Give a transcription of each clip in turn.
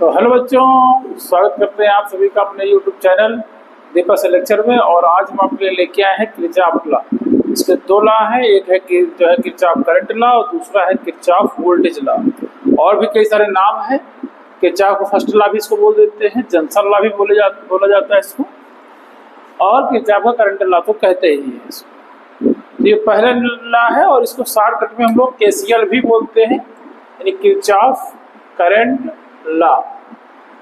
तो हेलो बच्चों, स्वागत करते हैं आप सभी का अपने यूट्यूब चैनल दीपक से लेक्चर में। और आज हम आपके लिए लेके आए हैं किरचॉफ लॉ। इसके दो लॉ हैं, एक है कि जो है किरचॉफ करंट लॉ और दूसरा है किरचॉफ वोल्टेज लॉ। और भी कई सारे नाम हैं। किरचॉफ को फर्स्ट लॉ भी इसको बोल देते हैं, जंक्शन लॉ भी बोला जाता है इसको, और किरचॉफ का करंट लॉ तो कहते ही है इसको। तो ये पहला लॉ है और इसको शॉर्टकट में हम लोग केसीएल भी बोलते हैं, यानी किरचॉफ करंट लॉ।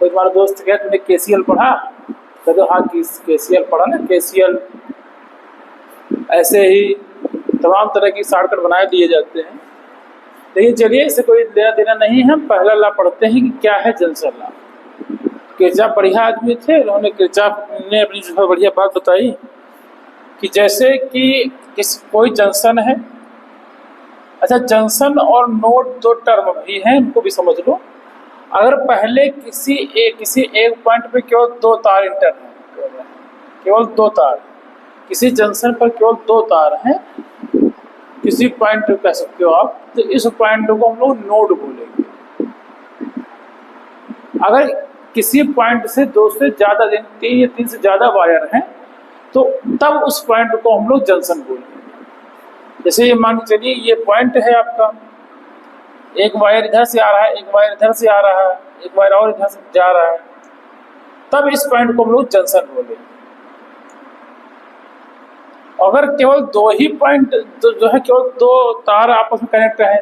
कोई तुम्हारा दोस्त कहे तुमने केसीएल पढ़ा, कह दो हाँ केसीएल पढ़ा ना। केसीएल ऐसे ही तमाम तरह की शॉर्टकट बनाए दिए जाते हैं, लेकिन चलिए इससे कोई लेना देना नहीं है। हम पहला लॉ पढ़ते हैं कि क्या है जंक्शन लॉ। किरचॉफ बढ़िया आदमी थे, उन्होंने किरचॉफ ने अपनी जो बढ़िया बात बताई कि जैसे कि कोई जंक्शन है। अच्छा, जंक्शन और नोड दो टर्म भी हैं, इनको भी समझ लो। अगर पहले किसी एक पॉइंट पे केवल दो तार इंटर हैं, केवल दो तार, किसी जंक्शन पर केवल दो तार हैं, किसी पॉइंट पे कह सकते हो आप, तो इस पॉइंट को हम लोग नोड बोलेंगे। अगर किसी पॉइंट से दो से ज्यादा तीन या तीन से ज्यादा वायर हैं, तो तब उस पॉइंट को हम लोग जंक्शन बोलेंगे। जैसे ये मान के चलिए ये पॉइंट है आपका, एक वायर इधर से आ रहा है, एक वायर इधर से आ रहा है, एक वायर और इधर से जा रहा है, तब इस पॉइंट को हम लोग जंक्शन बोलेंगे। अगर केवल दो ही पॉइंट जो है, केवल दो तार आपस में कनेक्ट है,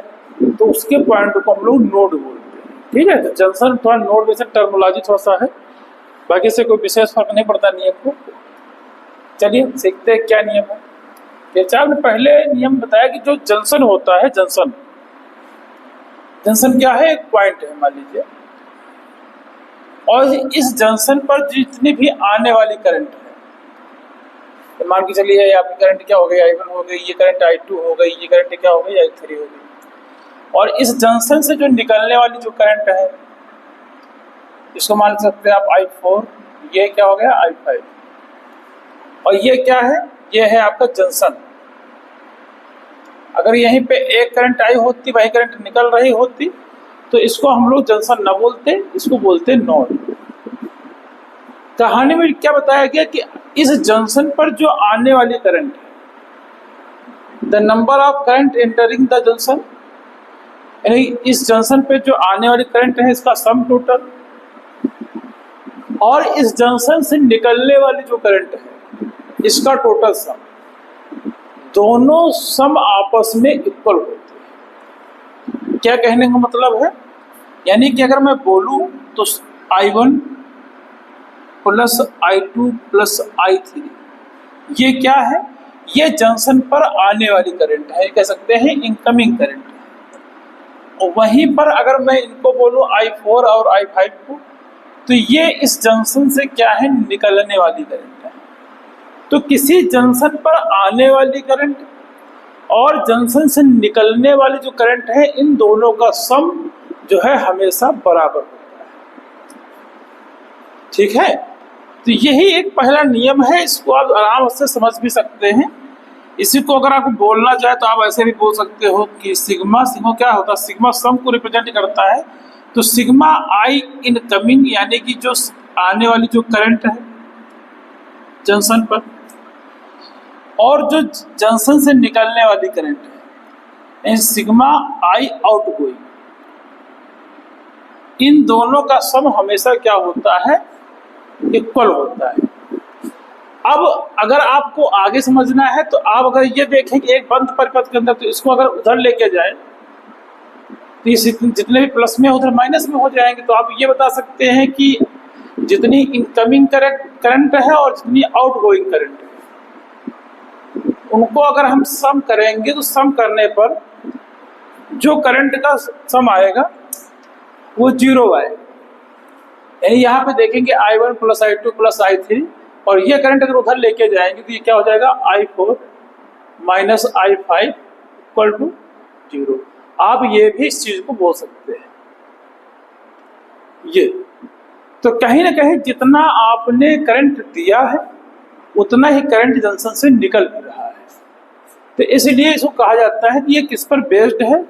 तो उसके पॉइंट को हम लोग नोड बोलते हैं। ठीक है, तो जंक्शन थोड़ा नोड में से टर्मिनोलॉजी थोड़ा सा है, बाकी से कोई विशेष फर्क नहीं पड़ता नियम को। चलिए सीखते हैं क्या नियम है। किरचॉफ ने पहले नियम बताया कि जो जंक्शन होता है, जंक्शन क्या है, एक पॉइंट है मान लीजिए, और इस जंक्शन पर जितनी भी आने वाली करंट है, तो मान के चलिए आपकी करंट क्या हो गई, I1 हो गई, ये करंट I2 हो गई, ये करंट क्या हो गई, I3 हो गई। और इस जंक्शन से जो निकलने वाली जो करंट है, इसको मान सकते हैं आप I4, ये क्या हो गया I5, और ये क्या है, ये है आपका जंक्शन। अगर यहीं पे एक करंट आई होती, वही करंट निकल रही होती, तो इसको हम लोग जंक्शन न बोलते, इसको बोलते नोड। कहानी में क्या बताया गया कि इस जंक्शन पर जो आने वाली करंट है, the number of current entering the junction, यानी इस जंक्शन पे जो आने वाली करंट है इसका सम टोटल, और इस जंक्शन से निकलने वाली जो करंट है इसका टोटल सम, दोनों सम आपस में इक्वल होते हैं। क्या कहने का मतलब है, यानी कि अगर मैं बोलूं तो I1 plus I2 plus I3, ये क्या है, ये जंक्शन पर आने वाली करंट है, कह सकते हैं इनकमिंग करंट है। और वहीं पर अगर मैं इनको बोलूं I4 और I5 को, तो ये इस जंक्शन से क्या है, निकलने वाली करंट है। तो किसी जंक्शन पर आने वाली करंट और जंक्शन से निकलने वाली जो करंट है, इन दोनों का सम जो है हमेशा बराबर होता है। ठीक है, तो यही एक पहला नियम है, इसको आप आराम से समझ भी सकते हैं। इसी को अगर आपको बोलना चाहे तो आप ऐसे भी बोल सकते हो कि सिग्मा क्या होता है, सिग्मा सम को रिप्रेजेंट करता है। तो सिग्मा आई इनकमिंग, यानी कि जो आने वाली जो करंट है जंक्शन पर, और जो जंक्शन से निकलने वाली करंट है सिग्मा आई आउटगोइंग, इन दोनों का सम हमेशा क्या होता है, इक्वल होता है। अब अगर आपको आगे समझना है तो आप अगर ये देखें कि एक बंद परिपथ के अंदर, तो इसको अगर उधर लेके जाए तो ये जितने भी प्लस में उधर माइनस में हो जाएंगे। तो आप ये बता सकते हैं कि जितनी इनकमिंग करंट है और जितनी आउटगोइंग करंट है, उनको अगर हम सम करेंगे तो सम करने पर जो करंट का सम आएगा वो 0 आएगा। यानी यहाँ पे देखेंगे I1 plus I2 plus I3, और ये करंट अगर उधर लेके जाएंगे तो ये क्या हो जाएगा, I4 minus I5 equal to 0। आप ये भी इस चीज को बोल सकते हैं। ये तो कहीं ना कहीं जितना आपने करंट दिया है उतना ही करंट जंक्शन से निकल भी रहा है। तो इसलिए इसको कहा जाता है कि ये किस पर बेस्ड है।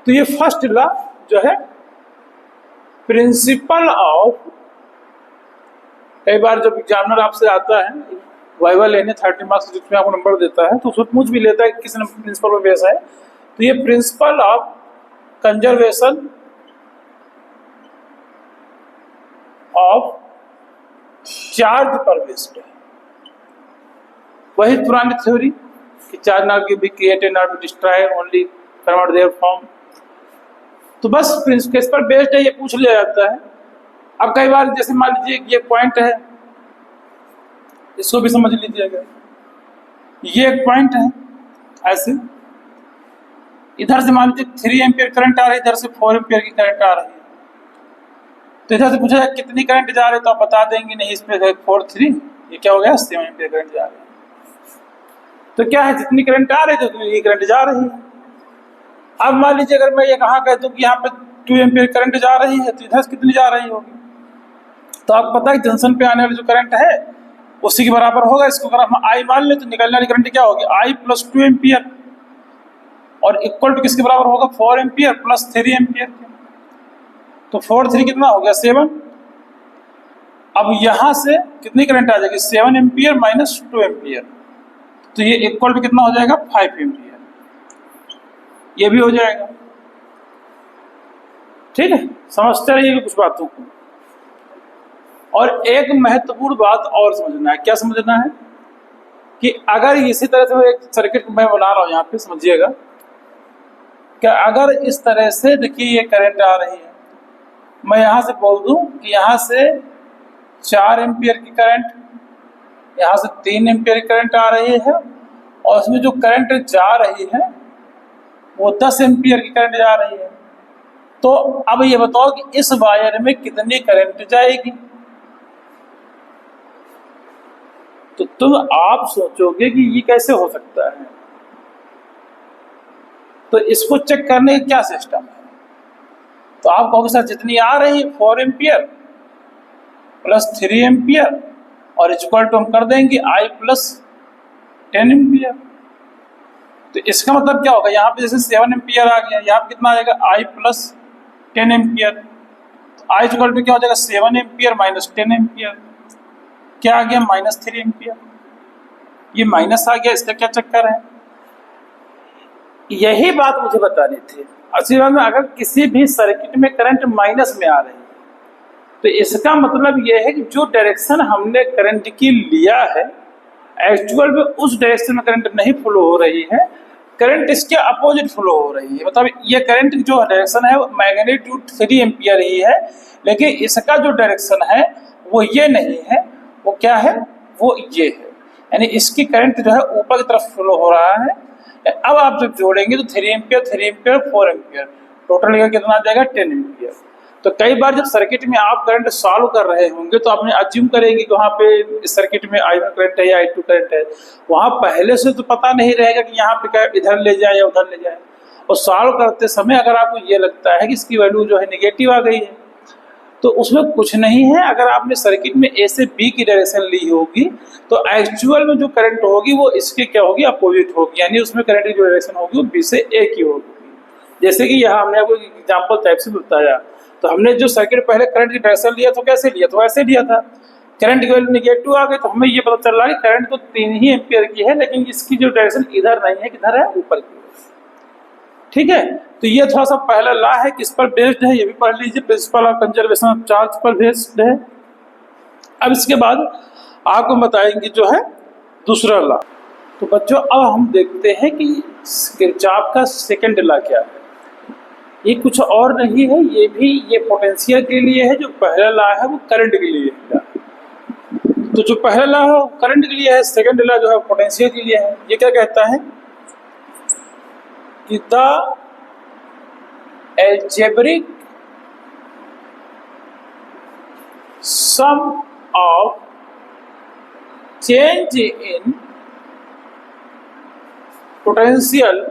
तो ये फर्स्ट लॉ जो है प्रिंसिपल ऑफ, कई बार जब एग्जामिनर आपसे आता है वाइवा लेने 30 मार्क्स जिसमें आपको नंबर देता है तो उसमें पूछ भी लेता है कि किस प्रिंसिपल पर बेस है। तो ये principle of conservation of charge पर बेस्ड है। वही पुरानी थ्योरी कि charge not be created not be destroyed only convert there form. तो बस किस पर बेस्ड है ये पूछ लिया जाता है। अब कई बार जैसे मान लीजिए ये पॉइंट है, इसको भी समझ लीजिएगा, ये एक पॉइंट है ऐसे, इधर से मान लीजिए 3 एम्पियर करंट आ रही है, इधर से 4 एम्पियर की करंट आ रही है। तो इधर से पूछा जाए कितनी करंट जा रही है तो आप बता देंगे नहीं इसमें 4 3, ये क्या हो गया 7 एम्पियर करंट जा रही है। तो क्या है जितनी करंट आ रही है तो ये करंट जा रही है। अब मान लीजिए अगर मैं ये कहा कह दूं कि यहाँ पे 2 एम्पियर करंट जा रही है तो इधर से कितनी जा रही होगी, तो आपको पता है कि जंक्शन पे आने वाली जो करंट है उसी के बराबर होगा। इसको अगर हम आई मान ले तो निकलने वाली करंट क्या होगी I + 2 एम्पियर, और इक्वल टू किसके बराबर होगा 4 एम्पियर + 3 एम्पियर के। तो 4 3 कितना हो गया 7। अब यहां से कितनी करंट आ जाएगी 7 एम्पियर - 2 एम्पियर, तो ये इक्वल टू कितना हो जाएगा 5 एम्पियर, ये भी हो जाएगा। ठीक है, समझते रहिए कुछ बातों को। और एक महत्वपूर्ण बात और समझना है, क्या समझना है कि अगर इसी तरह से एक सर्किट मैं बना रहा हूं यहाँ पे, समझिएगा कि अगर इस तरह से देखिए ये करंट आ रही है, मैं यहाँ से बोल दूं कि यहाँ से 4 एम्पियर की करंट, यहाँ से 3 एम्पियर की करंट आ रही है, और उसमें जो करंट जा रही है वो 10 एम्पियर की करंट जा रही है। तो अब ये बताओ कि इस वायर में कितनी करंट जाएगी। तो तुम आप सोचोगे कि ये कैसे हो सकता है, तो इसको चेक करने का क्या सिस्टम है। तो आप कहोगे सर जितनी आ रही है 4 एम्पियर + 3 एम्पियर और इक्वल टू हम कर देंगे I + 10 एम्पियर। तो इसका मतलब क्या होगा, यहाँ पे जैसे 7 एम्पियर आ गया, यहाँ पे कितना आ जाएगा I + 10 एम्पियर। तो I इक्वल टू क्या हो जाएगा 7 एम्पियर - 10 एम्पियर, क्या आ गया -3 एम्पियर। ये माइनस आ गया, इसका क्या चक्कर है, यही बात मुझे बतानी थी। असली बात में अगर किसी भी सर्किट में करंट माइनस में आ रही है तो इसका मतलब यह है कि जो डायरेक्शन हमने करंट की लिया है एक्चुअल में उस डायरेक्शन में करंट नहीं फ्लो हो रही है, करंट इसके अपोजिट फ्लो हो रही है। मतलब ये करंट जो डायरेक्शन है वो मैग्नीट्यूड 3 एम्पियर ही है, लेकिन इसका जो डायरेक्शन है वो ये नहीं है, वो क्या है, वो ये है। यानी इसकी करंट जो है ऊपर की तरफ फ्लो हो रहा है। अब आप जब जोड़ेंगे तो 3 एम्पियर 3 एम्पियर 4 एम्पियर टोटल कितना आ जाएगा 10 एम्पियर। तो कई बार जब सर्किट में आप करंट सॉल्व कर रहे होंगे तो आपने अज्यूम करेंगे कि वहाँ पे इस सर्किट में I1 करंट है या I2 करंट है, वहाँ पहले से तो पता नहीं रहेगा कि यहाँ पे इधर ले जाए या उधर ले जाए। और सॉल्व करते समय अगर आपको ये लगता है कि इसकी वैल्यू जो है निगेटिव आ गई है तो उसमें कुछ नहीं है। अगर आपने सर्किट में A से B की डायरेक्शन ली होगी तो एक्चुअल में जो करंट होगी वो इसके क्या होगी अपोजिट होगी, यानी उसमें करंट की जो डायरेक्शन होगी वो B से A की होगी। जैसे कि यहाँ हमने आपको एग्जाम्पल टाइप से बताया, तो हमने जो सर्किट पहले करंट की डायरेक्शन लिया तो कैसे लिया, तो ऐसे लिया था, करंट की वैल्यू निगेटिव आ गई तो हमें ये पता चल रहा है कि करंट तो 3 ही एम्पियर की है, लेकिन इसकी जो डायरेक्शन इधर नहीं है, किधर है, ऊपर की। ठीक है, तो ये थोड़ा सा पहला लॉ है, किस पर बेस्ड है ये भी पढ़ लीजिए, principle of conservation of charge पर बेस्ड है। अब इसके बाद आपको बताएंगे जो है दूसरा लॉ। तो बच्चों अब हम देखते हैं कि किरचॉफ का सेकंड लॉ क्या है। ये कुछ और नहीं है, ये भी ये पोटेंशियल के लिए है, जो पहला लॉ है वो करंट के लिए है। तो जो पहला लॉ है वो करंट के लिए है, सेकंड लॉ जो है पोटेंशियल के लिए है। ये क्या कहता है कि the algebraic sum of change in potential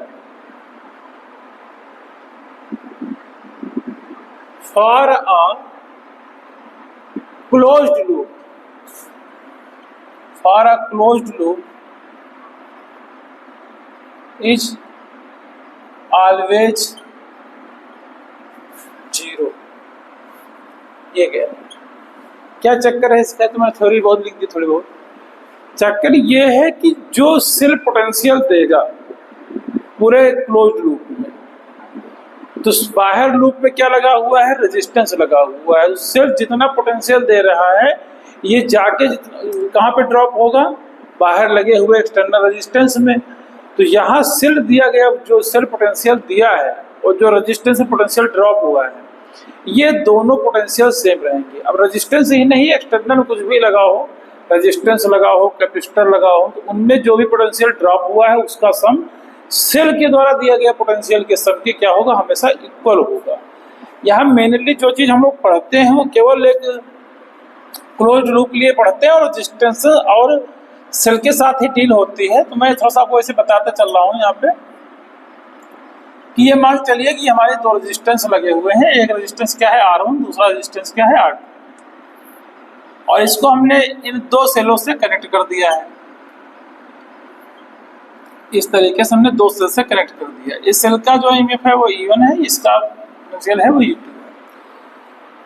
for a closed loop is always 0। ये कह रहे हैं। क्या चक्कर है इसका, तो मैंने थ्योरी बहुत लिख दी थोड़ी बहुत। चक्कर ये है कि जो सेल पोटेंशियल देगा पूरे क्लोज्ड लूप में, तो बाहर लूप में क्या लगा हुआ है, रेजिस्टेंस लगा हुआ है। सेल जितना पोटेंशियल दे रहा है ये जाके कहाँ पे ड्रॉप होगा, बाहर लगे हुए एक्सटर्नल रेजिस्टेंस में। तो यहाँ सेल दिया गया, जो सेल पोटेंशियल दिया है और जो रेजिस्टेंस पोटेंशियल ड्रॉप हुआ है, ये दोनों पोटेंशियल सेम रहेंगे। अब रेजिस्टेंस ही नहीं, एक्सटर्नल कुछ भी लगा हो, रेजिस्टेंस लगा हो, कैपेसिटर लगा हो, तो उनमें जो भी पोटेंशियल ड्रॉप हुआ है उसका सम सेल के द्वारा दिया गया पोटेंशियल के सम के क्या होगा, हमेशा इक्वल होगा। यहाँ मेनली जो चीज़ हम लोग पढ़ते हैं वो केवल एक क्लोज्ड लूप के लिए पढ़ते हैं और रेजिस्टेंस और सेल के साथ ही डील होती है। तो मैं थोड़ा सा आपको ऐसे बताते चल रहा हूँ यहाँ पे कि ये मान चलिए कि हमारे दो रेजिस्टेंस लगे हुए हैं। एक रेजिस्टेंस क्या है R1, दूसरा रेजिस्टेंस क्या है R2, और इसको हमने इन दो सेलों से कनेक्ट कर दिया है। इस तरीके से हमने दो सेल से कनेक्ट कर दिया। इस सेल का जो ईएमएफ है वो E1 है, इसका पोटेंशियल है वो E2 है।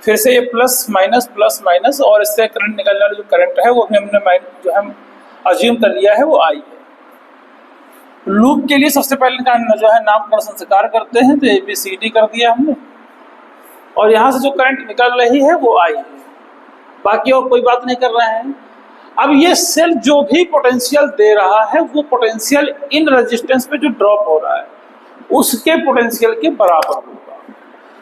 फिर से ये प्लस माइनस और इससे करंट निकलने वाला जो करंट है वो भी हमने जो हम अज्यूम कर लिया है वो I है। लूप के लिए सबसे पहले का जो है नामकरण संस्कार करते हैं, तो ABCD कर दिया हमने, और यहाँ से जो करंट निकल रही है वो I है, बाकी और कोई बात नहीं कर रहे हैं। अब ये सेल जो भी पोटेंशियल दे रहा है वो पोटेंशियल इन रेजिस्टेंस पे जो ड्रॉप हो रहा है उसके पोटेंशियल के बराबर होगा,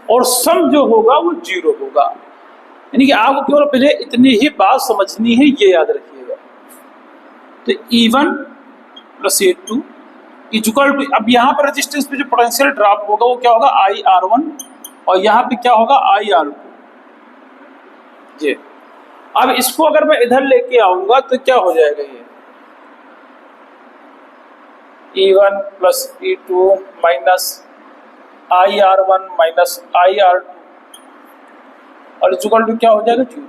और सम जो होगा वो 0 होगा। यानी कि आपको केवल पहले इतनी ही बात समझनी है, ये याद रखिएगा। तो E1 plus E2 equal to, अब यहाँ पर रेजिस्टेंस पे जो पोटेंशियल ड्रॉप होगा वो क्या होगा, IR1, और यहाँ पे क्या होगा, IR2 जी। अब इसको अगर मैं इधर लेके आऊंगा तो क्या हो जाएगा, ये E1 plus E2 minus IR1 minus IR2, और इक्वल टू क्या हो जाएगा, 0।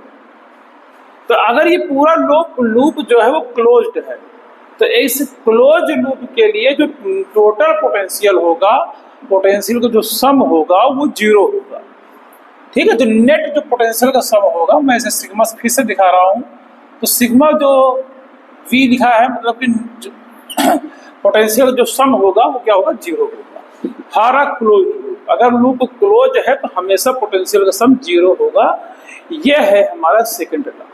तो अगर ये पूरा लूप जो है वो क्लोज्ड है, तो इस क्लोज लूप के लिए जो टोटल पोटेंशियल होगा, पोटेंशियल का जो सम होगा वो 0 होगा। ठीक है, तो नेट जो पोटेंशियल का सम होगा, मैं इसे सिग्मा फिर से दिखा रहा हूँ। तो सिग्मा जो V लिखा है, मतलब कि पोटेंशियल जो सम होगा वो क्या होगा, 0 होगा। हमारा क्लोज लूप, अगर लूप क्लोज है तो हमेशा पोटेंशियल का सम 0 होगा। यह है हमारा सेकंड लॉ।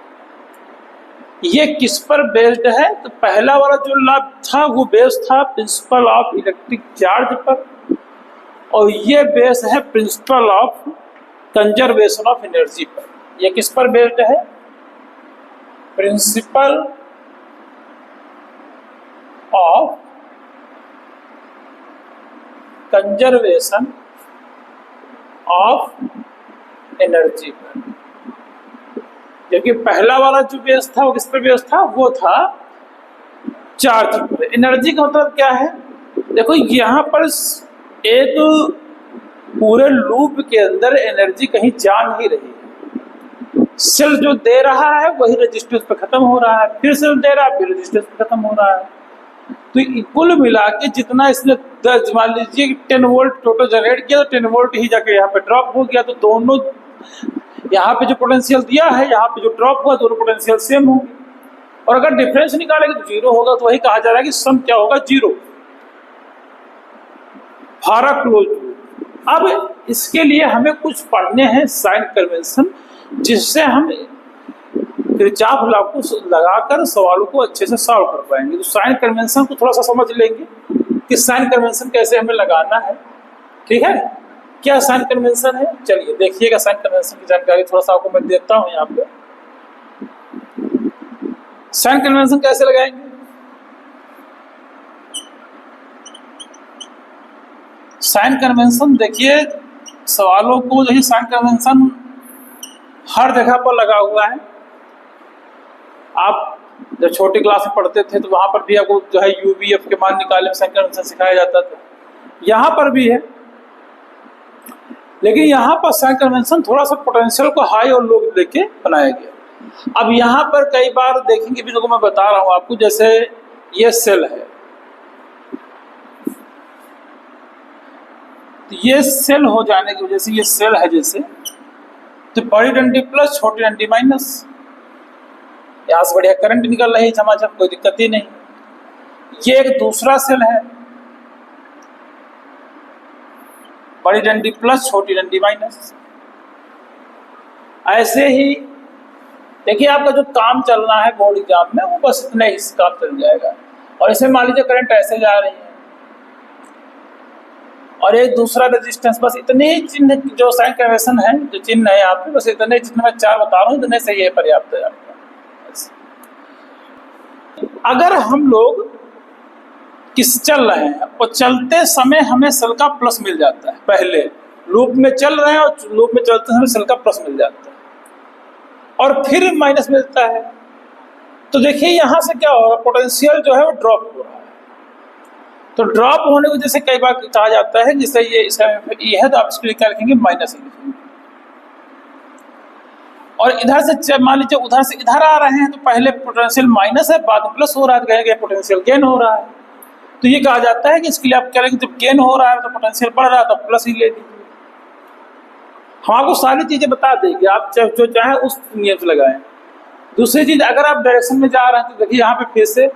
ये किस पर बेस्ड है, तो पहला वाला जो लॉ था वो बेस्ड था प्रिंसिपल ऑफ इलेक्ट्रिक चार्ज पर, और ये बेस है principle of conservation of energy पर। ये किस पर बेस्ड है, principle of conservation of energy पर। क्योंकि पहला वाला जो बेस था वो किस पर बेस था, वो था चार्ज पर। एनर्जी का मतलब क्या है, देखो यहाँ पर एक पूरे लूप के अंदर एनर्जी कहीं जा नहीं रही है। सेल जो दे रहा है वही रेजिस्टेंस पे खत्म हो रहा है, फिर सेल दे रहा है फिर रेजिस्टेंस पे खत्म हो रहा है। तो कुल मिला के जितना इसने मान लीजिए 10 वोल्ट टोटल जनरेट किया, तो 10 वोल्ट ही जाके यहाँ पे ड्रॉप हो गया। तो दोनों यहाँ पे जो पोटेंशियल दिया है, यहाँ पे जो ड्रॉप हुआ, दोनों पोटेंशियल सेम होंगे। और अगर डिफरेंस निकालेंगे तो 0 होगा। तो वही कहा जा रहा है कि सम क्या होगा, 0। हमारा क्लोज लूप। अब इसके लिए हमें कुछ पढ़ने हैं साइन कन्वेंशन, जिससे हम किरचॉफ लॉ को लगाकर सवालों को अच्छे से सॉल्व कर पाएंगे। तो साइन कन्वेंशन को थोड़ा सा समझ लेंगे कि साइन कन्वेंशन कैसे हमें लगाना है। ठीक है, क्या साइन कन्वेंशन है, चलिए देखिएगा। साइन कन्वेंशन की जानकारी थोड़ा सा आपको मैं देता हूं यहाँ पे। साइन कन्वेंशन कैसे लगाएंगे, साइन कन्वेंशन देखिए, सवालों को जो है साइन कन्वेंशन हर जगह पर लगा हुआ है। आप जब छोटी क्लास में पढ़ते थे तो वहां पर भी आपको जो है UVF के मान निकालने में साइन कन्वेंशन सिखाया जाता था, यहाँ पर भी है। लेकिन यहाँ पर साइन कन्वेंशन थोड़ा सा पोटेंशियल को हाई और लो लेके बनाया गया। अब यहाँ पर कई बार देखेंगे भी, मैं बता रहा हूँ आपको, जैसे ये सेल है, तो ये सेल हो जाने की वजह से, ये सेल है जैसे, तो बड़ी डंडी प्लस छोटी डंडी माइनस। यहाँ से बढ़िया करंट निकल रही है झमाझम, कोई दिक्कत ही नहीं। ये एक दूसरा सेल है, बड़ी डंडी प्लस छोटी डंडी माइनस। ऐसे ही देखिए आपका जो काम चल रहा है बोर्ड एग्जाम में वो बस इतना ही काम चल जाएगा। और इसमें मान लीजिए करंट ऐसे जा रही है और एक दूसरा रेजिस्टेंस, बस इतने ही चिन्ह जो साइन कन्वेंशन है, जो चिन्ह है यहाँ पे, बस इतने जितने मैं 4 बता रहा हूँ इतने से ये पर्याप्त है आपका। अगर हम लोग किस चल रहे हैं और चलते समय हमें सेल का प्लस मिल जाता है, पहले लूप में चल रहे हैं और लूप में चलते समय सेल का प्लस मिल जाता है और फिर माइनस मिलता है, तो देखिए यहाँ से क्या होगा, पोटेंशियल जो है वो ड्रॉप हो रहा है। तो ड्रॉप होने की वजह से कई बार कहा जाता है, जैसे ये इसका ये है तो आप इसके लिए क्या लिखेंगे, माइनस लिखेंगे। और इधर से मान लीजिए उधर से इधर आ रहे हैं तो पहले पोटेंशियल माइनस है, बाद में प्लस हो रहा है, तो पोटेंशियल गेन हो रहा है। तो ये कहा जाता है कि इसके लिए आप क्या लेंगे, जब गेन हो रहा है तो पोटेंशियल बढ़ रहा है तो प्लस ही ले लीजिए। हम आपको सारी चीजें बता देंगे, आप जो चाहे उस नियम से लगाएं। दूसरी चीज, अगर आप डायरेक्शन में जा रहे हैं तो देखिए यहाँ पे फिर से,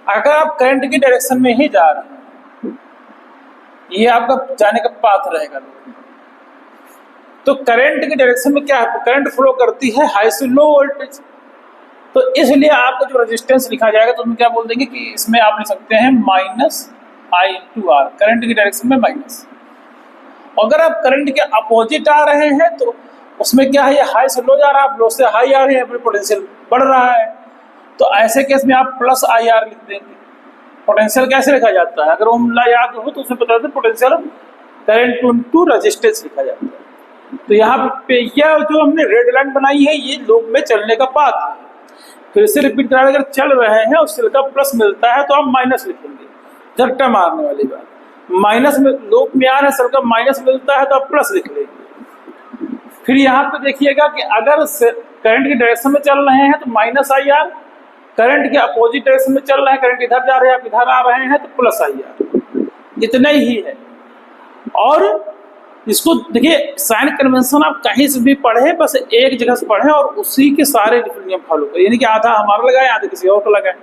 अगर आप करंट की डायरेक्शन में ही जा रहे हैं, ये आपका जाने का पाथ रहेगा। तो करंट की डायरेक्शन में क्या है, करंट फ्लो करती है हाई से लो वोल्टेज, तो इसलिए आपका जो रेजिस्टेंस लिखा जाएगा तो उसमें क्या बोल देंगे कि इसमें आप लिख सकते हैं माइनस I × R, करंट की डायरेक्शन में माइनस। अगर आप करंट के अपोजिट आ रहे हैं तो उसमें क्या है, ये हाई से लो जा रहा है, आप लो से हाई आ रहे हैं, अपने पोटेंशियल बढ़ रहा है, तो ऐसे केस में आप प्लस IR लिख देंगे। पोटेंशियल कैसे लिखा जाता है, अगर वो याद हो तो उसमें बता दें, पोटेंशियल करंट टू रेजिस्टेंस लिखा जाता है। तो यहाँ पे यह जो हमने रेड लाइन बनाई है ये लूप में चलने का पाथ है। फिर से रिपीट करा, अगर चल रहे हैं और सेल का प्लस मिलता है तो आप माइनस लिखेंगे, झटका मारने वाली बात। माइनस में लूप में आ रहा है, सेल का माइनस मिलता है तो आप प्लस लिख लेंगे। फिर यहाँ पे देखिएगा कि अगर करंट की डायरेक्शन में चल रहे हैं तो माइनस IR, करंट के अपोजिट डायरेक्शन में चल रहे हैं, करंट इधर जा रहे हैं, आप इधर आ रहे हैं तो प्लस IR, इतना ही है। और इसको देखिए साइन कन्वेंशन आप कहीं से भी पढ़े, बस एक जगह से पढ़े और उसी के सारे नियम फॉलो करें, यानी कि आधा हमारा लगाए आधा किसी और को लगाए,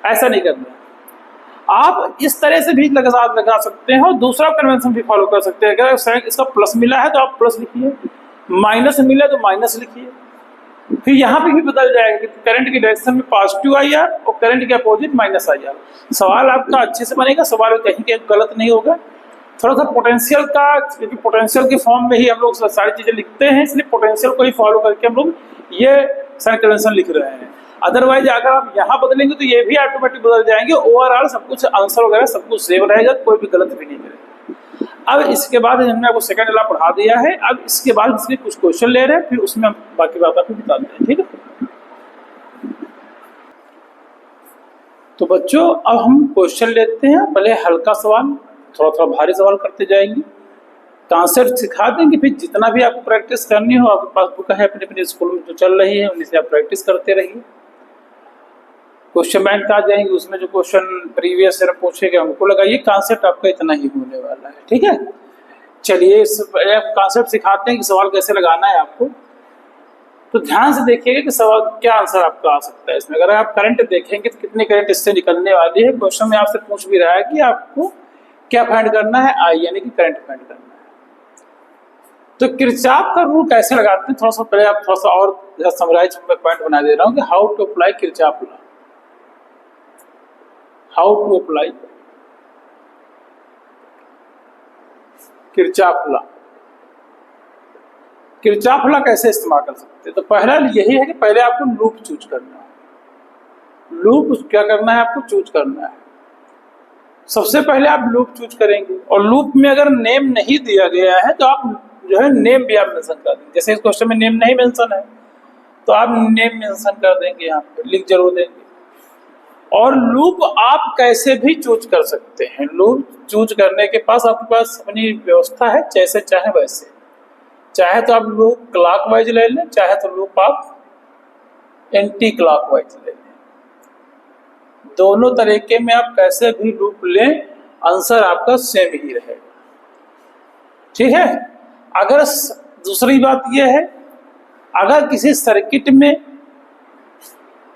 ऐसा नहीं करना। आप इस तरह से भी लगा सकते हैं और दूसरा कन्वेंशन भी फॉलो कर सकते हैं। अगर साइन इसका प्लस मिला है तो आप प्लस लिखिए, माइनस मिला तो माइनस लिखिए। फिर यहाँ पे भी बदल जाएगा कि करंट की डायरेक्शन में पॉजिटिव IR और करंट के अपोजिट माइनस IR। सवाल आपका अच्छे से बनेगा, सवाल कहीं के गलत नहीं होगा। थोड़ा सा पोटेंशियल का, क्योंकि पोटेंशियल के फॉर्म में ही हम लोग सारी चीजें लिखते हैं, इसलिए पोटेंशियल को ही फॉलो करके हम लोग ये साइन कन्वेंशन लिख रहे हैं। अदरवाइज अगर आप यहाँ बदलेंगे तो ये भी ऑटोमेटिक बदल जाएंगे, ओवरऑल सब कुछ आंसर वगैरह सब कुछ सेम रहेगा, कोई भी गलत भी नहीं करेगा। अब इसके बाद हमने आपको सेकंड वाला पढ़ा दिया है, अब इसके बाद इसके कुछ क्वेश्चन ले रहे हैं, फिर उसमें हम बाकी बात आपको बता देते हैं, ठीक है। तो बच्चों अब हम क्वेश्चन लेते हैं, पहले हल्का सवाल, थोड़ा थोड़ा भारी सवाल करते जाएंगे, कॉन्सेप्ट सिखा देंगे, फिर जितना भी आपको प्रैक्टिस करनी हो, आपके पास बुक है अपने अपने स्कूल में जो चल रही है उन्हीं से आप प्रैक्टिस करते रहिए। क्वेश्चन बैंक आ जाएंगे, उसमें जो क्वेश्चन प्रीवियस ईयर पूछे गए उनको लगाइए, कॉन्सेप्ट आपका इतना ही होने वाला है, ठीक है। चलिए कॉन्सेप्ट सिखाते हैं कि सवाल कैसे लगाना है आपको। तो ध्यान से देखिएगा कि सवाल क्या आंसर आपका आ सकता है इसमें। अगर आप करंट देखेंगे तो कितने करंट इससे निकलने वाली है, क्वेश्चन में आपसे पूछ भी रहा है कि आपको क्या फाइंड करना है, I यानी कि करंट फाइंड करना है। तो किरचॉफ का रूल कैसे लगाते हैं, थोड़ा सा पहले आप थोड़ा सा और समराइज पॉइंट बना दे रहा हूँ कि how to apply Kirchhoff law, how to apply Kirchhoff law. Kirchhoff law कैसे इस्तेमाल कर सकते हैं, तो पहला यही है कि पहले आपको लूप चूज करना है। लूप क्या करना है, आपको चूज करना है। सबसे पहले आप लूप चूज करेंगे और लूप में अगर नेम नहीं दिया गया है तो आप जो है नेम भी आप मेंशन कर देंगे। जैसे इस क्वेश्चन में नेम नहीं मेंशन है तो आप नेम मेंशन कर देंगे, यहाँ पे लिख जरूर देंगे। और लूप आप कैसे भी चूज कर सकते हैं, लूप चूज करने के पास आपके पास अपनी व्यवस्था है, जैसे चाहे वैसे। चाहे तो आप लूप क्लॉकवाइज ले लें, चाहे तो लूप आप एंटी क्लॉकवाइज ले लें, दोनों तरीके में आप कैसे भी लूप लें आंसर आपका सेम ही रहेगा, ठीक है। अगर दूसरी बात यह है अगर किसी सर्किट में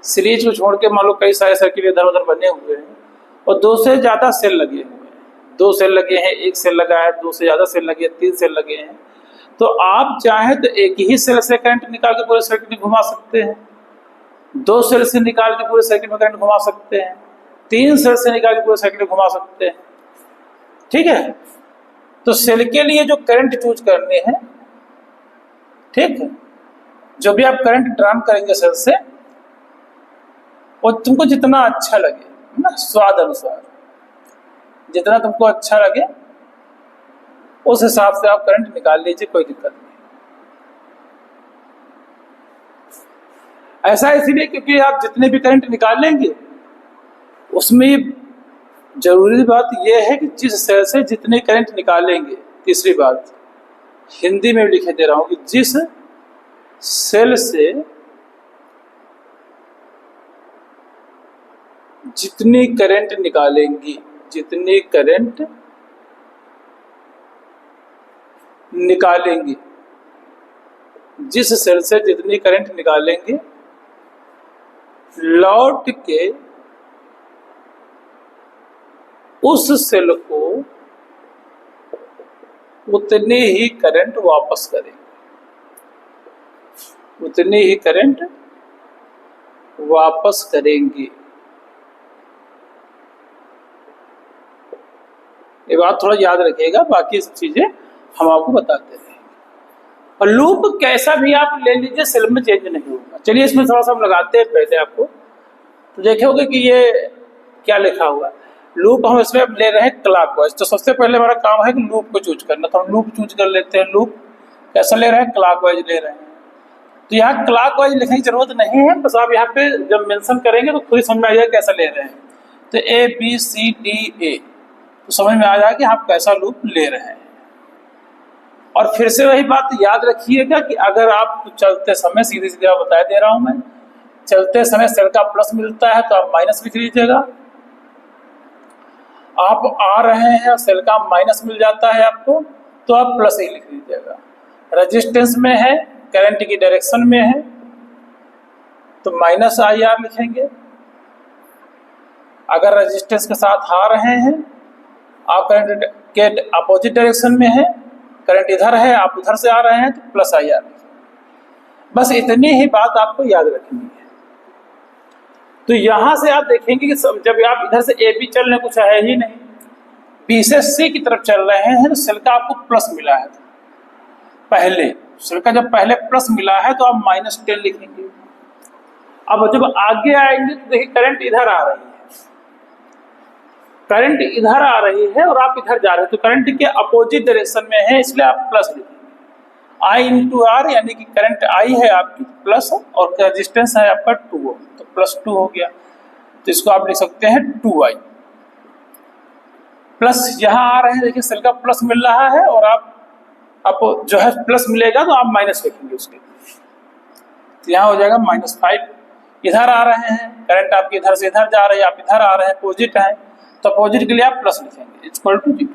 सीरीज को छोड़ के मान लो कई सारे सर्किट इधर उधर बने हुए हैं और दो से ज़्यादा सेल लगे हुए हैं, दो सेल लगे हैं, एक सेल लगा है, दो से ज़्यादा सेल लगे हैं, तीन सेल लगे हैं, तो आप चाहें तो एक ही सेल से करंट निकाल के पूरे सर्किट में घुमा सकते हैं, दो सेल से निकाल के पूरे सर्किट में करंट घुमा सकते हैं, तीन सेल से निकाल के पूरे सर्किट में घुमा सकते हैं। ठीक है, तो सेल के लिए जो करंट चूज करने हैं, ठीक है, जो भी आप करंट ड्राम करेंगे सेल से, और तुमको जितना अच्छा लगे ना, स्वाद अनुसार जितना तुमको अच्छा लगे उस हिसाब से आप करंट निकाल लीजिए, कोई दिक्कत नहीं। ऐसा इसलिए क्योंकि आप जितने भी करंट निकाल लेंगे उसमें जरूरी बात यह है कि जिस सेल से जितने करंट निकालेंगे, तीसरी बात हिंदी में लिखे दे रहा हूं कि जिस सेल से जितनी करंट निकालेंगी, जितनी करंट निकालेंगे, जिस सेल से जितनी करंट निकालेंगे, लौट के उस सेल को उतनी ही करंट वापस करेंगे, उतनी ही करंट वापस करेंगे। ये बात थोड़ा याद रखिएगा, बाकी सब चीजें हम आपको बताते रहेंगे। और लूप कैसा भी आप ले लीजिए, सेल में चेंज नहीं होगा। चलिए इसमें थोड़ा सा हम लगाते हैं पहले आपको, तो देखोगे कि ये क्या लिखा हुआ है। लूप हम इसमें ले रहे हैं क्लॉकवाइज, तो सबसे पहले हमारा काम है कि लूप को चूज करना, तो हम लूप चूज कर लेते हैं। लूप कैसा ले रहे हैं, क्लॉकवाइज ले रहे हैं। तो यहाँ क्लॉकवाइज लिखने की जरूरत नहीं है, बस आप यहाँ पे जब मेंशन करेंगे तो खुद ही समझ में आ जाएगा कैसा ले रहे हैं। तो A B C D A, तो समझ में आ जाएगा कि आप कैसा लूप ले रहे हैं। और फिर से वही बात याद रखिएगा कि अगर आप चलते समय, सीधे सीधे आप बता दे रहा हूं मैं, चलते समय सेल का प्लस मिलता है तो आप माइनस लिख लीजिएगा। आप आ रहे हैं और सेल का माइनस मिल जाता है आपको, तो आप प्लस ही लिख लीजिएगा। रेजिस्टेंस में है, करंट की डायरेक्शन में है, तो माइनस आई आर लिखेंगे। अगर रेजिस्टेंस के साथ आ रहे हैं, आप करंट के अपोजिट डायरेक्शन में है, करंट इधर है, आप उधर से आ रहे हैं, तो प्लस आई आर। बस इतनी ही बात आपको याद रखनी है। तो यहां से आप देखेंगे कि जब आप इधर से ए बी चल रहे हैं, कुछ है ही नहीं, बी से सी की तरफ चल रहे हैं, तो सेल का आपको प्लस मिला है। पहले सेल का जब पहले प्लस मिला है तो आप -10 लिखेंगे। अब जब आगे आएंगे तो देखिए करंट इधर आ रही है, करंट इधर आ रही है और आप इधर जा रहे हैं, तो करंट के अपोजिट डायरेक्शन में है, इसलिए आप प्लस लिखेंगे। I इंटू आर, यानी कि करंट आई है आपकी प्लस, और रेजिस्टेंस है आपका 2 ओम, तो +2 हो गया। तो इसको आप लिख सकते हैं 2i प्लस। यहाँ आ रहे हैं, देखिए सेल का प्लस मिल रहा है, और आप जो है प्लस मिलेगा तो आप माइनस लिखेंगे उसके, तो यहाँ हो जाएगा -5। इधर आ रहे हैं, करंट आपके इधर से इधर जा रही है, आप इधर आ रहे हैं, अपोजिट है, तो अपोजिट के लिए आप प्लस लिखेंगे, =0।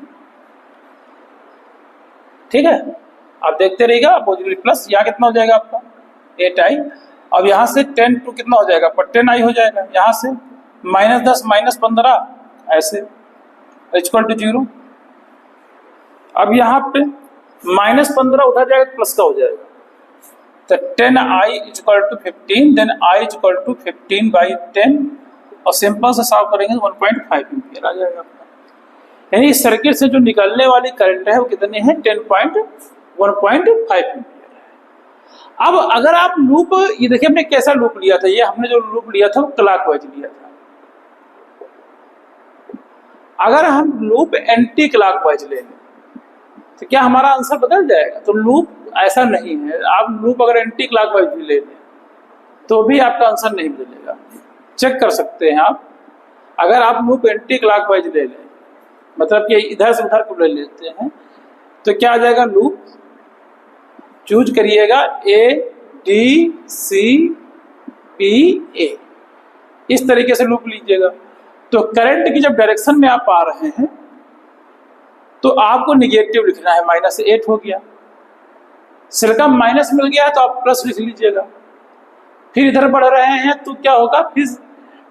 ठीक है, आप देखते रहिएगा, अपोजिट प्लस। यहाँ कितना हो जाएगा आपका 8i। अब यहाँ से 10 टू कितना हो जाएगा, 10i हो जाएगा। यहाँ से -10 -15 ऐसे =0। अब यहाँ पे -15 उधर जाएगा तो प्लस का हो जाएगा, तो 10i = 15, देन i = 15/10, और सिंपल से सॉल्व करेंगे तो 1.5 एम्पीयर आ जाएगा आपका। यानी इस सर्किट से जो निकलने वाली करंट है वो कितनी है, 1.5 एम्पीयर है। अब अगर आप लूप, ये देखिए हमने कैसा लूप लिया था, ये हमने जो लूप लिया था वो क्लॉकवाइज लिया था। अगर हम लूप एंटी क्लॉकवाइज ले लें तो क्या हमारा आंसर बदल जाएगा? तो लूप ऐसा नहीं है, आप लूप अगर एंटी क्लॉकवाइज भी ले लें तो भी आपका आंसर नहीं बदलेगा। चेक कर सकते हैं आप, अगर आप लूप एंटी क्लॉकवाइज ले लें, मतलब कि इधर से उधर को ले लेते हैं, तो क्या आ जाएगा, लूप चूज करिएगा ADCPA, इस तरीके से लूप लीजिएगा। तो करंट की जब डायरेक्शन में आप आ रहे हैं तो आपको निगेटिव लिखना है, -8 हो गया। सेल का माइनस मिल गया तो आप प्लस लिख लीजिएगा। फिर इधर बढ़ रहे हैं तो क्या होगा, फिर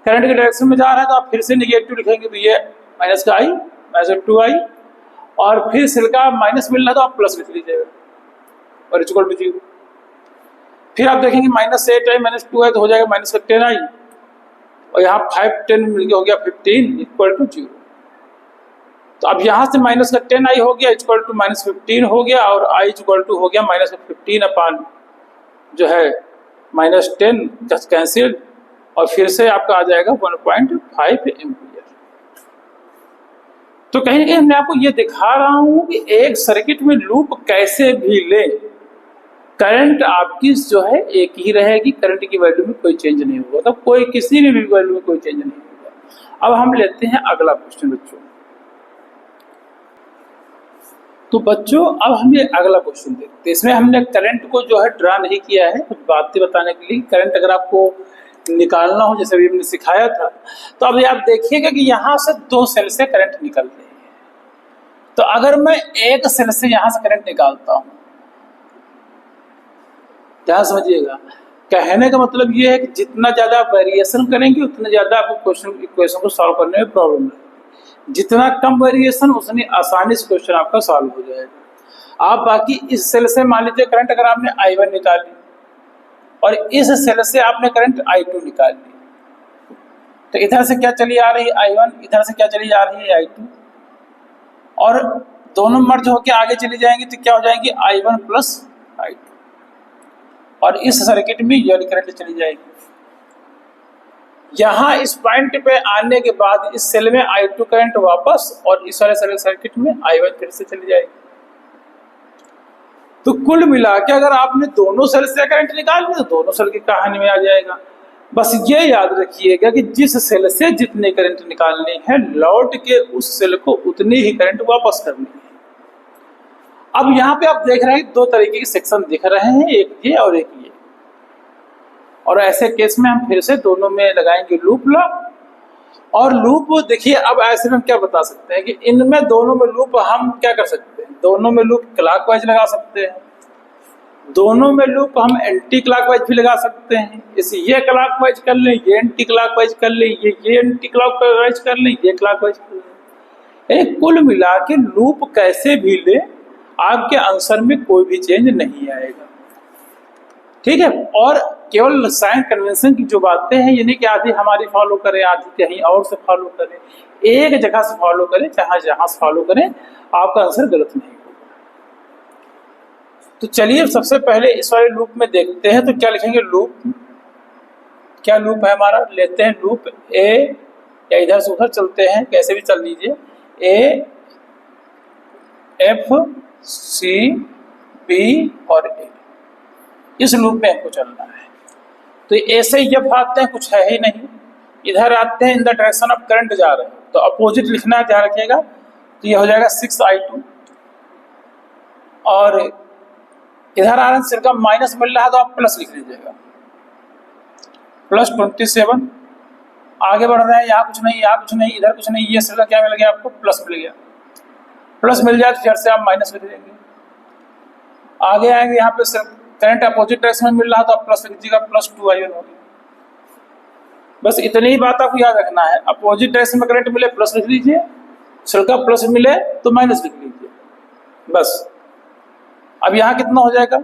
करंट के डायरेक्शन में जा रहा है तो आप फिर से निगेटिव लिखेंगे, तो ये माइनस का आई, -2i, और फिर सेल का माइनस मिल रहा है तो आप प्लस लिख लीजिएगा और इक्वल टू 0। फिर आप देखेंगे -8i -2i तो हो जाएगा -10i, और यहाँ 5 10 मिल गया, हो गया 15 इक्वल टू 0। तो अब यहाँ से -10i हो गया इक्वल टू -15 हो गया, और i इक्वल टू हो गया -15 अपान जो है -10, जस्ट कैंसिल, और फिर से आपका आ जाएगा 1.5 एम्पियर। तो कहीं ना कहीं मैं आपको ये दिखा रहा हूँ कि एक सर्किट में लूप कैसे भी ले, करंट आपकी जो है एक ही रहेगी, करंट की वैल्यू में कोई चेंज नहीं होगा, तो कोई किसी भी वैल्यू में कोई चेंज नहीं होगा। अब हम लेते हैं अगला क्वेश्चन बच्चों। तो बच्चों अब हम ये अगला क्वेश्चन देखते हैं। इसमें हमने करंट को जो है ड्रा नहीं किया है, कुछ बातें बताने के लिए। करंट अगर आपको निकालना हो, जैसे अभी हमने सिखाया था, तो अब आप देखिएगा कि यहाँ से 2 सेल से करंट निकल रही है। तो अगर मैं एक सेल से यहाँ से करंट निकालता हूँ, क्या समझिएगा, कहने का मतलब ये है कि जितना ज्यादा वेरिएशन करेंगे उतना ज्यादा आपको इक्वेशन को सॉल्व करने में प्रॉब्लम है। जितना कम वेरिएशन उतनी आसानी से क्वेश्चन आपका सॉल्व हो जाएगा। आप बाकी इस सेल से मान लीजिए करंट अगर आपने I1 निकाली और इस सेल से आपने करंट I2 निकाल ली, तो इधर से क्या चली आ रही है I1, इधर से क्या चली जा रही है I2, और दोनों मर्ज होकर आगे चली जाएंगी तो क्या हो जाएंगी I1 प्लस I2, और इस सर्किट में ये करंट चली जाएगी। यहाँ इस पॉइंट पे आने के बाद इस सेल में I2 करंट वापस, और इस वाले सेल सर्किट में I1 फिर से चली जाएगी। तो कुल मिला के अगर आपने दोनों सेल से करंट निकाल लिया तो दोनों सेल की कहानी में आ जाएगा। बस ये याद रखिएगा कि जिस सेल से जितने करंट निकालने हैं, लौट के उस सेल को उतनी ही करंट वापस करनी है। अब यहाँ पे आप देख रहे हैं 2 तरीके के सेक्शन दिख रहे हैं, एक ये और एक ये, और ऐसे केस में हम फिर से दोनों में लगाएंगे लूप लॉक। और लूप देखिए, अब ऐसे में हम क्या बता सकते हैं कि इनमें दोनों में लूप हम क्या कर सकते हैं, दोनों में लूप क्लॉकवाइज लगा सकते हैं, दोनों में लूप हम एंटी क्लॉकवाइज भी लगा सकते हैं। इसे ये क्लॉकवाइज कर लें, ये एंटी क्लॉकवाइज कर लें, ये एंटी क्लॉकवाइज कर लें, ये क्लॉकवाइज कर लें। यानी कुल मिला के लूप कैसे भी ले, आपके आंसर में कोई भी चेंज नहीं आएगा, ठीक है। और केवल साइन कन्वेंशन की जो बातें हैं, यानी कि आधी हमारी फॉलो करें, आधी कहीं और से फॉलो करें, एक जगह से फॉलो करें, चाहे जहां से फॉलो करें, आपका आंसर गलत नहीं होगा। तो चलिए सबसे पहले इस वाले लूप में देखते हैं। तो क्या लिखेंगे, लूप, क्या लूप है हमारा, लेते हैं लूप ए, या इधर से उधर चलते हैं, कैसे भी चल लीजिए, ए एफ सी बी और ए, इस लूप में हमको चलना है। तो ऐसे जब आते हैं कुछ है ही नहीं, इधर आते हैं in the direction of current जा रहे हैं, तो अपोजिट लिखना है, ध्यान रखिएगा। तो ये हो जाएगा 6i2, और इधर आ रहे हैं सेल का माइनस मिल रहा है तो आप प्लस लिख लीजिएगा, +27। आगे बढ़ रहे हैं, यहाँ कुछ नहीं, यहाँ कुछ नहीं, इधर कुछ नहीं, ये सेल का क्या मिल गया आपको, प्लस मिल गया। प्लस मिल जाए तो इधर से आप माइनस लिख देंगे। आगे आएंगे, यहाँ पे करंट अपोजिट डायरेक्शन में मिल रहा है तो आप प्लस लिख दीजिएगा, +2i1 हो गया। बस इतनी ही बात आपको याद रखना है, अपोजिट डायरेक्शन में करंट मिले प्लस लिख लीजिए, सेल का प्लस मिले तो माइनस लिख लीजिए, बस। अब यहाँ कितना हो जाएगा,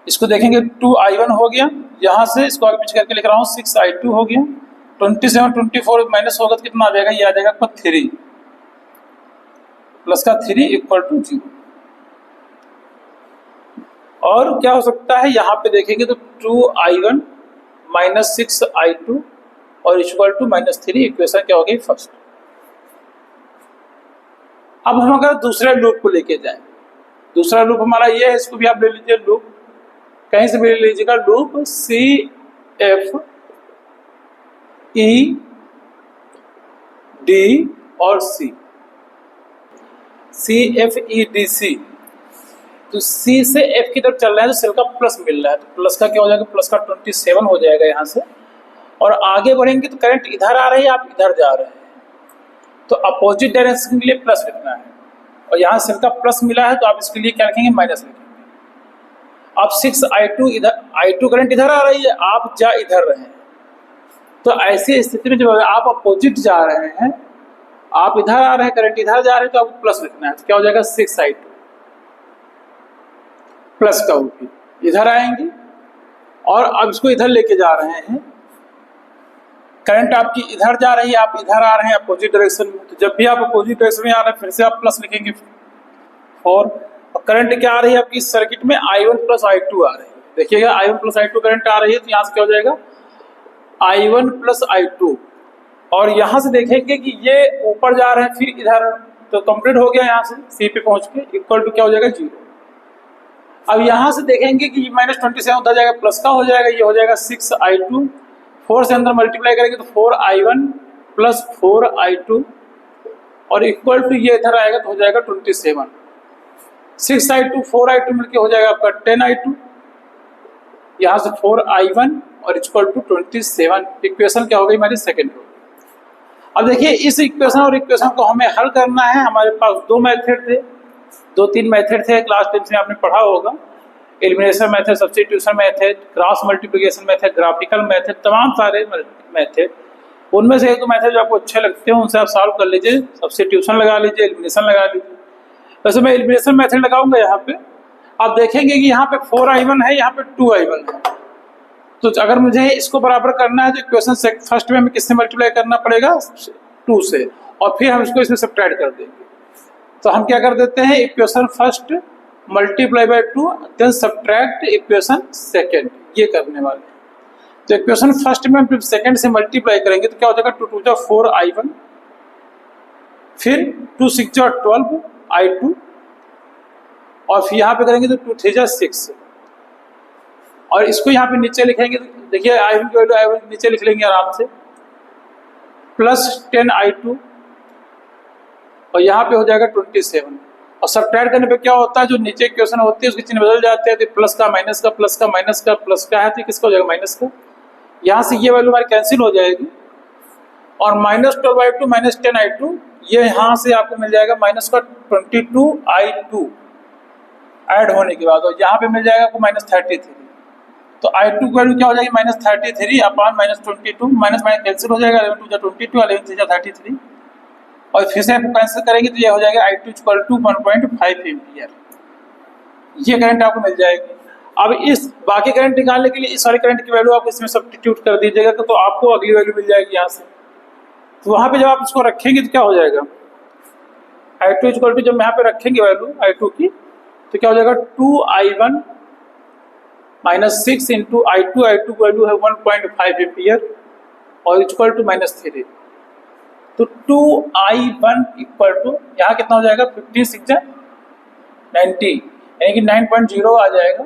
इसको देखेंगे 2i1 हो गया, यहाँ से इसको आगे पीछे करके लिख रहा हूँ 6i2 हो गया, 27 24 माइनस होगा तो कितना आ जाएगा, ये आ जाएगा आपका 3, प्लस का 3 इक्वल टू 0। और क्या हो सकता है, यहाँ पे देखेंगे तो 2i1 माइनस 6i2 और इक्वल टू -3, इक्वेशन क्या हो गई फर्स्ट। अब हम अगर दूसरे लूप को लेके जाएं, दूसरा लूप हमारा ये है, इसको भी आप ले लीजिए, लूप कहीं से भी ले लीजिएगा, loop C F E D C सी, CFEDC। तो C से F की तरफ चल रहा है तो सेल का प्लस मिल रहा है, तो प्लस का क्या हो जाएगा, प्लस का 27 हो जाएगा यहाँ से। और आगे बढ़ेंगे तो करंट इधर आ रही है, आप इधर जा रहे हैं, तो अपोजिट डायरेक्शन के लिए प्लस लिखना है, और यहाँ सेल का प्लस मिला है तो आप इसके लिए क्या लिखेंगे, माइनस लिखेंगे। अब 6I2 इधर, I2 करंट इधर आ रही है, आप जा इधर रहे हैं, तो ऐसी स्थिति में जब आप अपोजिट जा रहे हैं, आप इधर आ रहे हैं, करंट इधर जा रहे हैं, तो आपको प्लस लिखना है। तो क्या हो जाएगा, 6I2 प्लस का OP इधर आएंगे और अब इसको इधर लेके जा रहे हैं। करंट आपकी इधर जा रही है, आप इधर आ रहे हैं अपोजिट डायरेक्शन में, तो जब भी आप अपोजिट डायरेक्शन में आ रहे हैं फिर से आप प्लस लिखेंगे 4। और करंट क्या आ रही है आपकी इस सर्किट में, I1 प्लस I2 आ रही है। देखिएगा I1 प्लस I2 करंट आ रही है, तो यहाँ से क्या हो जाएगा, I1 प्लस I2। और यहाँ से देखेंगे कि ये ऊपर जा रहे हैं फिर इधर, तो कंप्लीट हो गया यहाँ से C पे पहुंच के, इक्वल टू क्या हो जाएगा, 0। अब यहाँ से देखेंगे कि -27 उधर जाएगा, प्लस का हो जाएगा, ये हो जाएगा 6I2। 4 से अंदर मल्टीप्लाई करेंगे तो 4I1 प्लस 4I2 और इक्वल टू ये इधर आएगा तो हो जाएगा 27। 6I2 4I2 मिलके हो जाएगा आपका 10I2। यहाँ से 4I1 और इक्वल टू 27। इक्वेशन क्या हो गई हमारी, सेकेंड हो गई। अब देखिए इस इक्वेशन और इक्वेशन को हमें हल करना है। हमारे पास 2 मेथड थे, 2-3 मेथड थे, क्लास 10 में आपने पढ़ा होगा। Elimination method, substitution method, cross multiplication method, graphical method, तमाम सारे मेथड। उनमें से एक दो मेथड जो आपको अच्छे लगते हैं उनसे आप सॉल्व कर लीजिए। सब्स्टिट्यूशन लगा लीजिए, एलिमिनेशन लगा लीजिए। वैसे मैं एलिमिनेशन मेथड लगाऊंगा यहाँ पे। आप देखेंगे कि यहाँ पे 4I1 है, यहाँ पे 2I1 है। तो अगर मुझे इसको बराबर करना है तो इक्वेशन फर्स्ट में हमें किससे मल्टीप्लाई करना पड़ेगा, 2 से, और फिर हम इसको इसमें सब्ट्रैक्ट कर देंगे। तो हम क्या कर देते हैं, equation first multiply by 2 then subtract equation second, ये करने वाले हैं। तो इक्वेशन फर्स्ट में हम सेकेंड से मल्टीप्लाई करेंगे तो क्या हो जाएगा, 2 2 4I1, फिर 2 6 12I2, और फिर यहाँ पे करेंगे तो 2 3 6, और इसको यहाँ पे नीचे लिखेंगे तो देखिए I1 की वैल्यू I1 नीचे लिख लेंगे आराम से, प्लस 10I2 और यहाँ पे हो जाएगा 27। और सब्ट्रैक्ट करने पे क्या होता है, जो नीचे इक्वेशन होती है उसके चिन्ह बदल जाते हैं, तो प्लस का माइनस का, प्लस का माइनस का, प्लस का है तो किसका हो जाएगा, माइनस का। यहाँ से ये वैल्यू हमारी कैंसिल हो जाएगी और -12I2 -10I2 ये यहाँ से आपको मिल जाएगा माइनस का 22I2 ऐड होने के बाद, और यहाँ पे मिल जाएगा आपको -33। तो I2 की वैल्यू क्या हो जाएगी, -33 अपॉन -22, माइनस माइनस कैंसिल हो जाएगा, 11 2 22, 11 3 33, और फिर से आपको कैंसिल करेंगे तो ये हो जाएगा I2 इक्वल टू 1.5 एम्पियर। ये करंट आपको मिल जाएगी। अब इस बाकी करंट निकालने के लिए इस वाले करंट की वैल्यू आप इसमें सब्स्टिट्यूट कर दीजिएगा तो आपको अगली वैल्यू मिल जाएगी यहाँ से। तो वहाँ पे जब आप इसको रखेंगे तो क्या हो जाएगा, I2 इक्वल टू जब यहाँ पे रखेंगे वैल्यू I2 की तो क्या हो जाएगा, 2I1 -6 इंटू I2 वैल्यू है 1.5 एम्पियर और इक्वल टू -3। तो 2I1 इक्वल टू यहाँ कितना हो जाएगा, 15 6 90, यानी कि 9.0 आ जाएगा,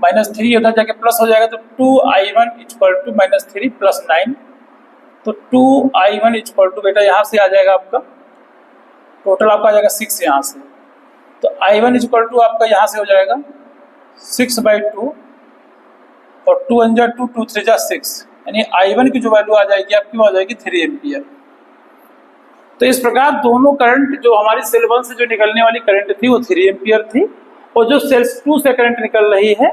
-3 उधर जाके प्लस हो जाएगा, तो 2I1 इक्वल टू -3 प्लस 9। तो 2I1 इक्वल टू बेटा यहाँ से आ जाएगा आपका टोटल आपका आ जाएगा 6 यहाँ से। तो I1 इक्वल टू आपका यहाँ से हो जाएगा 6/2 और 2 1 2 2 3 6, यानी I1 की जो वैल्यू आ जाएगी आपकी वो आ जाएगी 3 एम्पियर। तो इस प्रकार दोनों करंट जो हमारी सेल 1 से जो निकलने वाली करंट थी वो 3 एम्पियर थी, और जो सेल 2 से करंट निकल रही है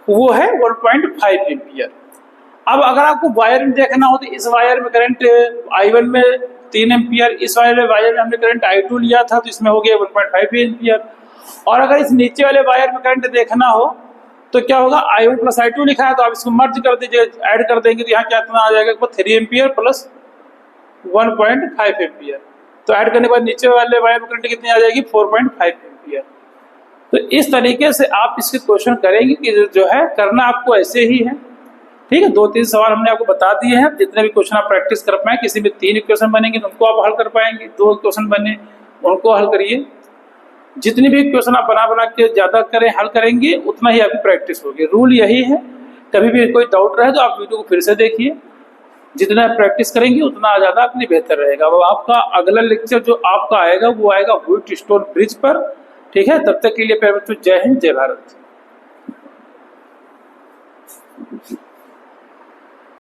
वो है 1.5 एम्पियर। अब अगर आपको वायर में देखना हो तो इस वायर में करंट I1 में 3 एम्पियर, इस वाले वायर में हमने करंट I2 लिया था तो इसमें हो गया 1.5 एम्पियर। और अगर इस नीचे वाले वायर में करंट देखना हो तो क्या होगा, I1 प्लस I2 लिखा है तो आप इसको मर्ज कर दीजिए, ऐड कर देंगे तो यहाँ क्या इतना आ जाएगा, 3 एम्पियर प्लस 1.5 एम्पियर। तो ऐड करने के बाद नीचे वाले वायर में करंट कितनी आ जाएगी, 4.5 एम्पियर। तो इस तरीके से आप इसके क्वेश्चन करेंगे कि जो है करना आपको ऐसे ही है। ठीक है, 2-3 सवाल हमने आपको बता दिए हैं। जितने भी क्वेश्चन आप प्रैक्टिस कर पाए, किसी में 3 इक्वेशन बनेंगे तो उनको आप हल कर पाएंगे, 2 इक्वेशन बने उनको हल करिए। जितनी भी इक्वेशन आप बना बना के ज़्यादा करें, हल करेंगे, उतना ही आपकी प्रैक्टिस होगी। रूल यही है, कभी भी कोई डाउट रहे तो आप वीडियो को फिर से देखिए। जितना प्रैक्टिस करेंगे उतना ज़्यादा अपनी बेहतर रहेगा। वो आपका अगला लेक्चर जो आपका आएगा वो आएगा व्हीटस्टोन ब्रिज पर। ठीक है, तब तक के लिए प्यारे बच्चों, जय हिंद, जय भारत।